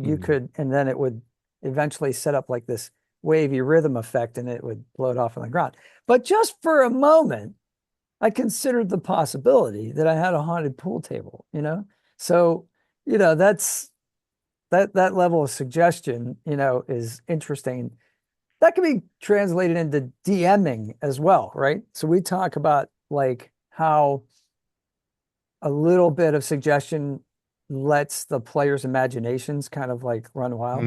you could, and then it would eventually set up like this wavy rhythm effect and it would float off on the ground. But just for a moment, I considered the possibility that I had a haunted pool table, you know? So, that's that level of suggestion, is interesting. That can be translated into DMing as well, right? So we talk about like how a little bit of suggestion lets the player's imaginations kind of like run wild.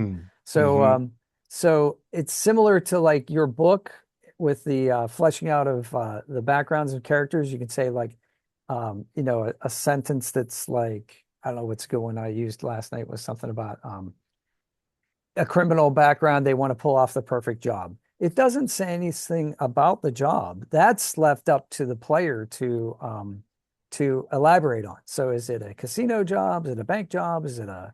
So Mm-hmm. so it's similar to like your book with the fleshing out of the backgrounds of characters. You can say like a sentence that's like, I don't know what's a good one I used last night was something about a criminal background, they want to pull off the perfect job. It doesn't say anything about the job. That's left up to the player to elaborate on. So is it a casino job? Is it a bank job? Is it a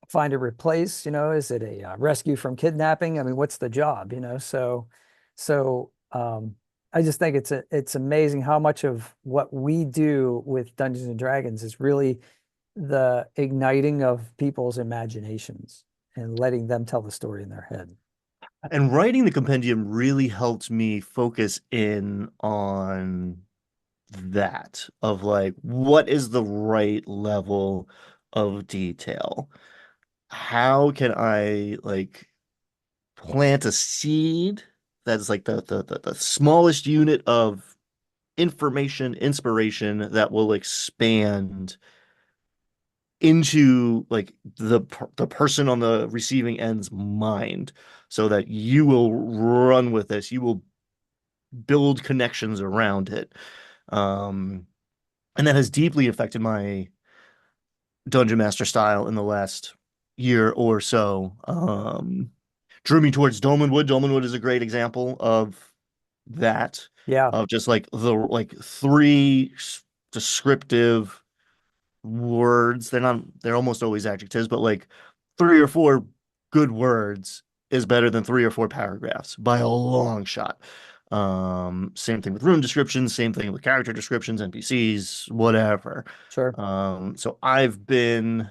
find or replace? Is it a rescue from kidnapping? I mean, what's the job? So I just think it's amazing how much of what we do with Dungeons and Dragons is really the igniting of people's imaginations and letting them tell the story in their head. And writing the compendium really helped me focus in on that of like, what is the right level of detail? How can I like plant a seed that's like the smallest unit of information, inspiration that will expand into like the person on the receiving end's mind so that you will run with this, you will build connections around it. Um, and that has deeply affected my dungeon master style in the last year or so. Drew me towards Dolmenwood. Dolmenwood is a great example of that, Yeah, of just like the like three descriptive words. They're almost always adjectives, but like three or four good words is better than three or four paragraphs by a long shot. Same thing with rune descriptions, same thing with character descriptions, NPCs, whatever. sure. So I've been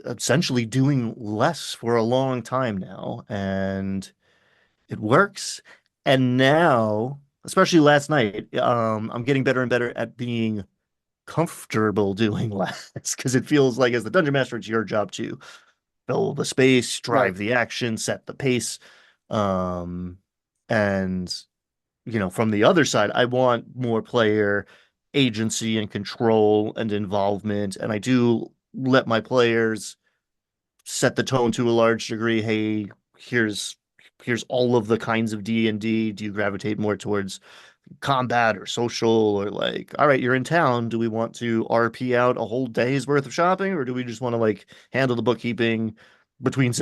essentially doing less for a long time now, and it works. And now, especially last night, I'm getting better and better at being comfortable doing less because it feels like as the dungeon master, it's your job to fill the space, Right. drive the action, set the pace. Um, and from the other side, I want more player agency and control and involvement. And I do let my players set the tone to a large degree. Hey, here's all of the kinds of D&D. Do you gravitate more towards combat or social, or like, all right, you're in town. Do we want to RP out a whole day's worth of shopping, or do we just want to like handle the bookkeeping between